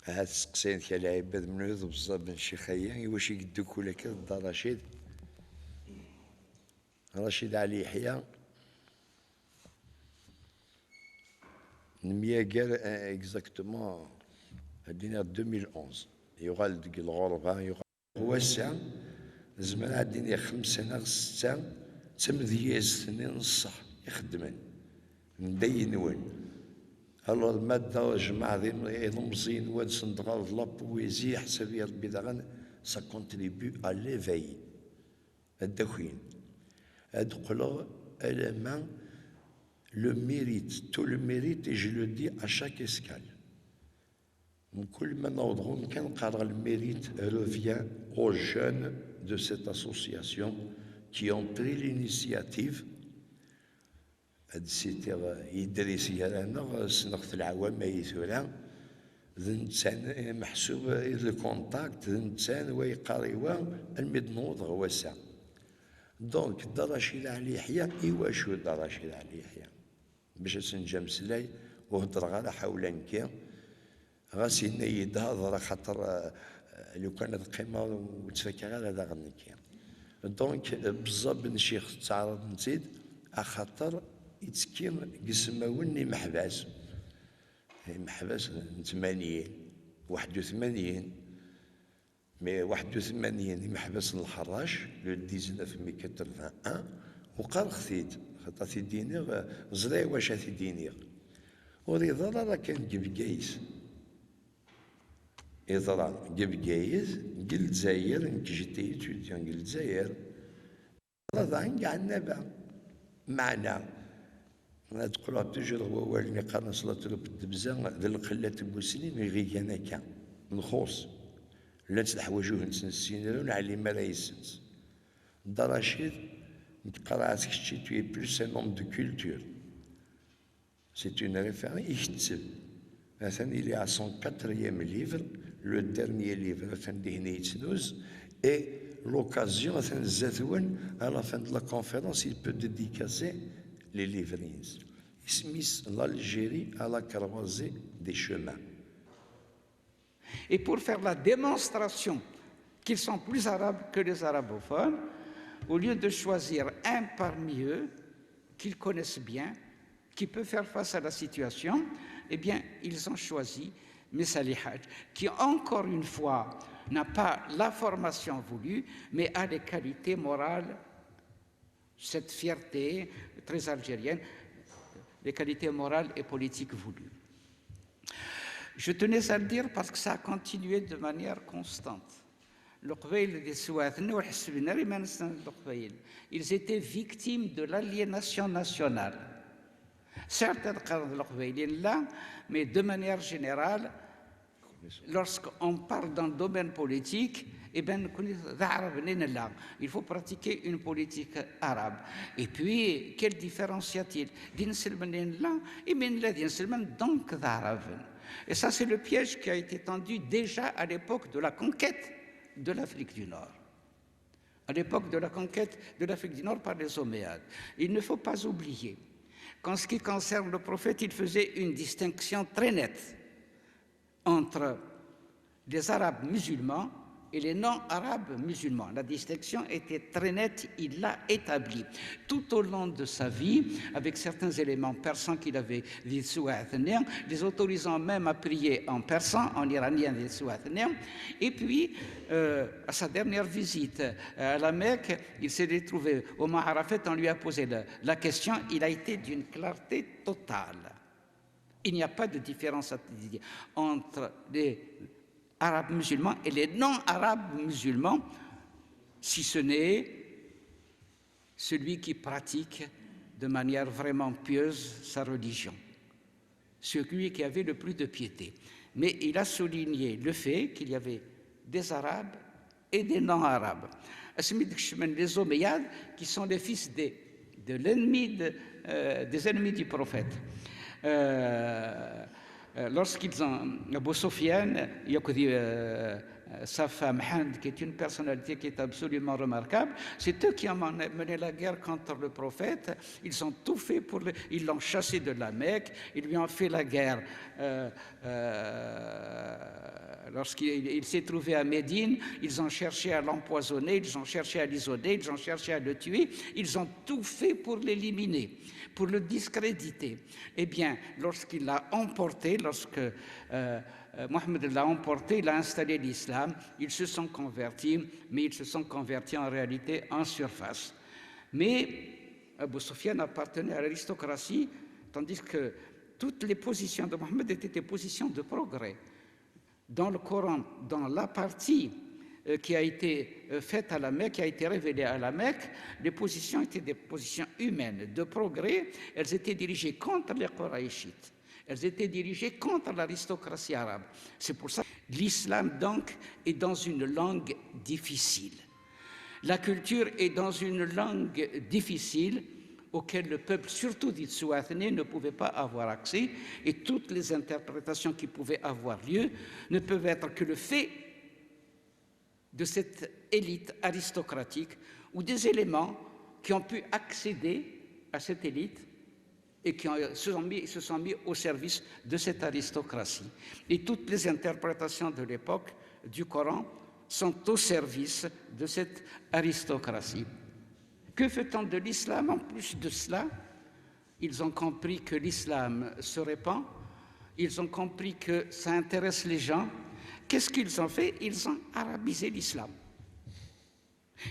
هاد السقسين كاع عباد من عوض بزاف بن الشيخية واش يقدوك ولا كذا دا رشيد علي يحيى نمياقر اكزاكتومون هدينا 2011 يغال ديك الغربة يغال واسع زمان عديني 5 سنة 6 تمدياز سنين نصح يخدمن مدين وين الو المادة جمع ذي مزين واد صندغال لا بويزي حسب يا ربي داغن سا كونتريبيو ا ليفاي الدخين ادخلوا المان le mérite, tout le mérite, et je le dis à chaque escale. Le mérite revient aux jeunes de cette association qui ont pris l'initiative. C'était Idriss Yalana, Snort Al-Awam, Maïsoula, محسوب le contact, ويقاريوا المدنوض غواسع. دونك دراشيد علي يحيى إيواشو دراشيد علي يحيى باش تنجا مسلاي وهضر غير حول نكا غاسينا يدهضر خاطر لو كانت قيمه وتفكر غير هذا غنكا دونك بزاف بن شيخ تعرض نزيد خاطر يتسكين قسماوني محباس 80 81 مي 81 محبس الحراش لو 19 مي 81 وقال خثيت خاطر تيدينيغ زري واش تيدينيغ وريضا راه كان جبكايس إضرا جبكايس قل دزاير انك جيتي توديون قل دزاير راه كاع النبع معنا تقولها توجور هو اللي قرن صلاة الدبزة ذي القلة المسلمين غير أنا كان نخوص لا تحوجوه نسينالون على ما لا يسنس دراشيد قرأت كشي tu es plus un homme de culture c'est une référence يكتب مثلا il est à son 4e livre le dernier livre مثلا اللي هنا يتنوز et l'occasion مثلا الزاتوان à la fin de la conférence il peut dédicacer les livrines اسميس l'Algérie à la croisée des chemins. Et pour faire la démonstration qu'ils sont plus arabes que les arabophones, au lieu de choisir un parmi eux qu'ils connaissent bien, qui peut faire face à la situation, eh bien, ils ont choisi Messali Hadj, qui encore une fois n'a pas la formation voulue, mais a les qualités morales, cette fierté très algérienne, les qualités morales et politiques voulues. Je tenais à le dire parce que ça a continué de manière constante. Ils étaient victimes de l'aliénation nationale. Certains là, mais de manière générale, lorsqu'on parle dans le domaine politique, eh bien, il faut pratiquer une politique arabe. Et puis, quelle différence y a-t-il? Et ça, c'est le piège qui a été tendu déjà à l'époque de la conquête de l'Afrique du Nord. À l'époque de la conquête de l'Afrique du Nord par les Omeyyades. Il ne faut pas oublier qu'en ce qui concerne le prophète, il faisait une distinction très nette entre les Arabes musulmans et les non-arabes musulmans. La distinction était très nette, il l'a établie. Tout au long de sa vie, avec certains éléments persans qu'il avait dit sous Athénéen, les autorisant même à prier en persan, en iranien dit sous Athénéen. Et puis, à sa dernière visite à la Mecque, il s'est retrouvé au Mont Arafat, on lui a posé la question, il a été d'une clarté totale. Il n'y a pas de différence entre les arabes musulmans et les non-arabes musulmans, si ce n'est celui qui pratique de manière vraiment pieuse sa religion, celui qui avait le plus de piété. Mais il a souligné le fait qu'il y avait des arabes et des non-arabes. Les Omeyyades, qui sont les fils de l'ennemi des ennemis du prophète. Lorsqu'ils ont Abu Sufyan, sa femme Hind, qui est une personnalité qui est absolument remarquable, c'est eux qui ont mené la guerre contre le prophète. Ils ont tout fait pour ils l'ont chassé de la Mecque, ils lui ont fait la guerre lorsqu'il s'est trouvé à Médine, ils ont cherché à l'empoisonner, ils ont cherché à l'isoler, ils ont cherché à le tuer, ils ont tout fait pour l'éliminer, pour le discréditer. Eh bien, lorsqu'il l'a emporté, lorsque Mohammed l'a emporté, il a installé l'islam, ils se sont convertis, mais ils se sont convertis en réalité en surface. Mais Abu Sufyan appartenait à l'aristocratie, tandis que toutes les positions de Mohammed étaient des positions de progrès. Dans le Coran, dans la partie qui a été faite à la Mecque, qui a été révélée à la Mecque, les positions étaient des positions humaines, de progrès. Elles étaient dirigées contre les Quraïchites. Elles étaient dirigées contre l'aristocratie arabe. C'est pour ça que l'islam, donc, est dans une langue difficile. La culture est dans une langue difficile auquel le peuple, surtout d'Itsouathéné, ne pouvait pas avoir accès, et toutes les interprétations qui pouvaient avoir lieu ne peuvent être que le fait de cette élite aristocratique ou des éléments qui ont pu accéder à cette élite et qui se sont mis au service de cette aristocratie. Et toutes les interprétations de l'époque du Coran sont au service de cette aristocratie. Que fait-on de l'islam? En plus de cela, ils ont compris que l'islam se répand, ils ont compris que ça intéresse les gens. Qu'est-ce qu'ils ont fait? Ils ont arabisé l'islam.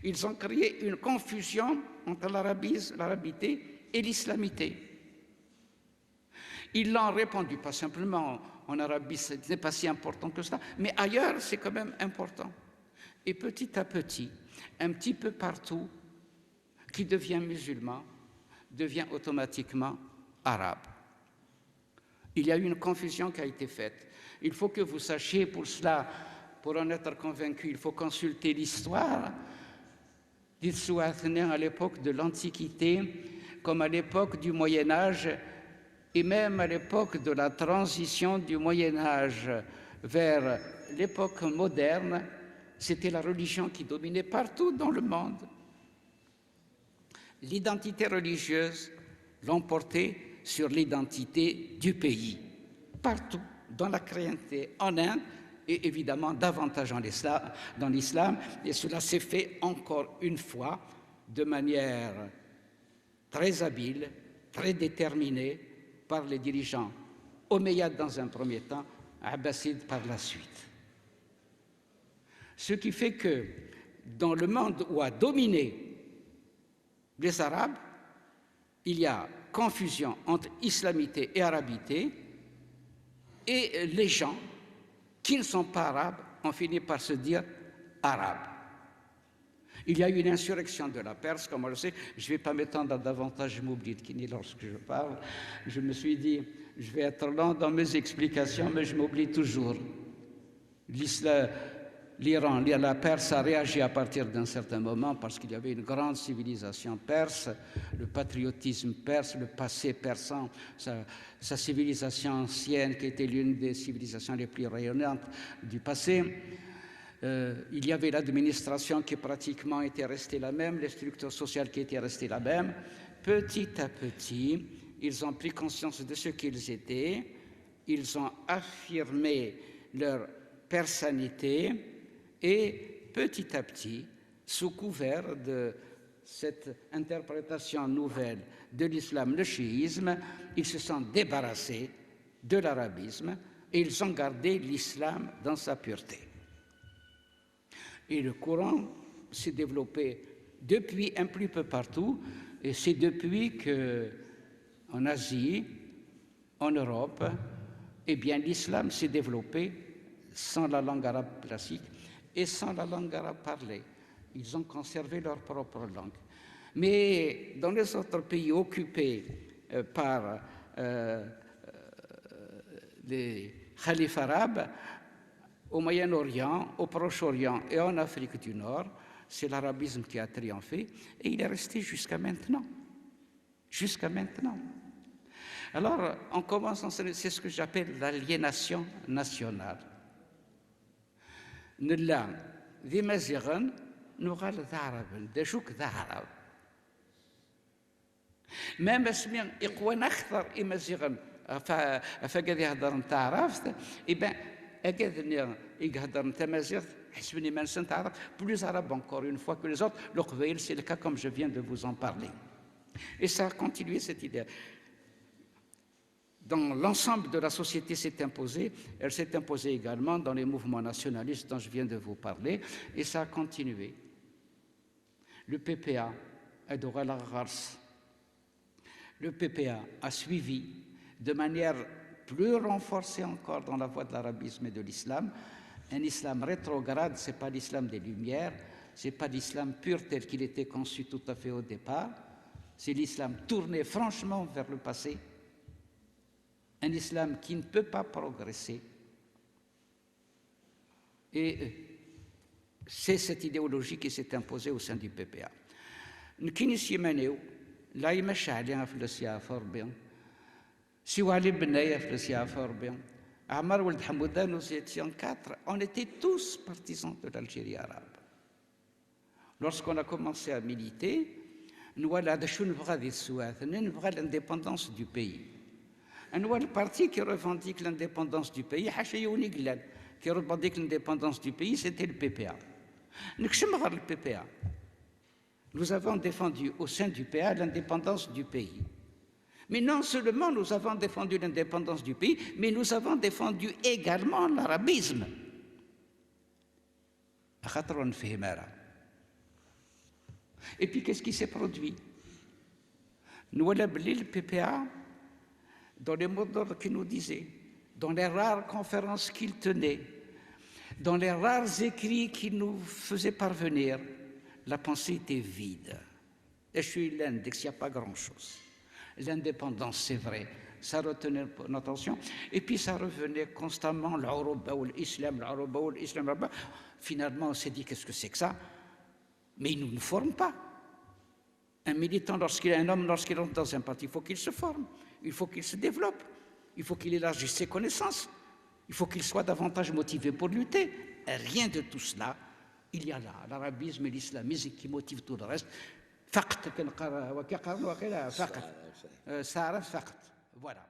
Ils ont créé une confusion entre l'arabité et l'islamité. Ils l'ont répandu, pas simplement en Arabie, ce n'est pas si important que cela, mais ailleurs, c'est quand même important. Et petit à petit, un petit peu partout, qui devient musulman, devient automatiquement arabe. Il y a eu une confusion qui a été faite. Il faut que vous sachiez pour cela, pour en être convaincu, il faut consulter l'histoire d'Itsouathéné à l'époque de l'Antiquité, comme à l'époque du Moyen-Âge, et même à l'époque de la transition du Moyen-Âge vers l'époque moderne. C'était la religion qui dominait partout dans le monde. L'identité religieuse l'emportait sur l'identité du pays, partout, dans la chrétienté, en Inde, et évidemment davantage dans l'islam, et cela s'est fait encore une fois de manière très habile, très déterminée par les dirigeants omeyyades dans un premier temps, abbassides par la suite. Ce qui fait que dans le monde où a dominé les Arabes, il y a confusion entre islamité et arabité, et les gens qui ne sont pas arabes ont fini par se dire arabes. Il y a eu une insurrection de la Perse, comme on le sait. Je ne vais pas m'étendre davantage, je m'oublie de Kini lorsque je parle. Je me suis dit, je vais être lent dans mes explications, mais je m'oublie toujours. L'Iran, la Perse a réagi à partir d'un certain moment parce qu'il y avait une grande civilisation perse, le patriotisme perse, le passé persan, sa civilisation ancienne qui était l'une des civilisations les plus rayonnantes du passé. Il y avait l'administration qui pratiquement était restée la même, les structures sociales qui étaient restées la même. Petit à petit, ils ont pris conscience de ce qu'ils étaient, ils ont affirmé leur persanité, et petit à petit, sous couvert de cette interprétation nouvelle de l'islam, le chiisme, ils se sont débarrassés de l'arabisme et ils ont gardé l'islam dans sa pureté. Et le Coran s'est développé depuis un petit peu partout, et c'est depuis qu'en Asie, en Europe, eh bien l'islam s'est développé sans la langue arabe classique et sans la langue arabe parlée. Ils ont conservé leur propre langue. Mais dans les autres pays occupés par les khalifes arabes, au Moyen-Orient, au Proche-Orient et en Afrique du Nord, c'est l'arabisme qui a triomphé et il est resté jusqu'à maintenant. Jusqu'à maintenant. Alors, en commençant, c'est ce que j'appelle l'aliénation nationale. نلا ذي مزيغن نغال ذا عرب دشوك ذا عرب ما مسمين إقوان أكثر إمزيغن فقد يهدر نتا عرفت إبا plus arabe encore une fois que les autres. C'est le cas comme je viens de vous en parler. Et ça a continué cette idée. Dans l'ensemble de la société s'est imposée, elle s'est imposée également dans les mouvements nationalistes dont je viens de vous parler, et ça a continué. Le PPA, le PPA a suivi de manière plus renforcée encore dans la voie de l'arabisme et de l'islam, un islam rétrograde, ce n'est pas l'islam des Lumières, ce n'est pas l'islam pur tel qu'il était conçu tout à fait au départ, c'est l'islam tourné franchement vers le passé, un islam qui ne peut pas progresser. Et c'est cette idéologie qui s'est imposée au sein du PPA. نكينيس يمانيو لا يمشي عليها في السياسة ربيان سوى علي بنايا في السياسة ربيان عمر ولد حمودان وزيتيان 4 on était tous partisans de l'Algérie arabe. Lorsqu'on a commencé à militer, nous avons شو نبغى ذي السوات نبغى l'indépendance du pays. Un parti qui revendique l'indépendance du pays, qui revendique l'indépendance du pays, c'était le PPA. Le PPA. Nous avons défendu au sein du PPA l'indépendance du pays. Mais non seulement nous avons défendu l'indépendance du pays, mais nous avons défendu également l'arabisme. Et puis qu'est-ce qui s'est produit? Nous avons appelé le PPA dans les mots d'ordre qu'il nous disait, dans les rares conférences qu'il tenait, dans les rares écrits qu'il nous faisait parvenir, la pensée était vide. Et je suis l'index, il n'y a pas grand-chose. L'indépendance, c'est vrai, ça retenait notre attention, et puis ça revenait constamment, l'Europa ou l'Islam, l'Europa ou l'Islam. Finalement, on s'est dit, qu'est-ce que c'est que ça? Mais il ne nous forme pas. Un militant, un homme, lorsqu'il entre dans un parti, il faut qu'il se forme, il faut qu'il se développe, il faut qu'il élargisse ses connaissances, il faut qu'il soit davantage motivé pour lutter. Et rien de tout cela. Il y a là l'arabisme et l'islamisme qui motivent tout le reste. Voilà.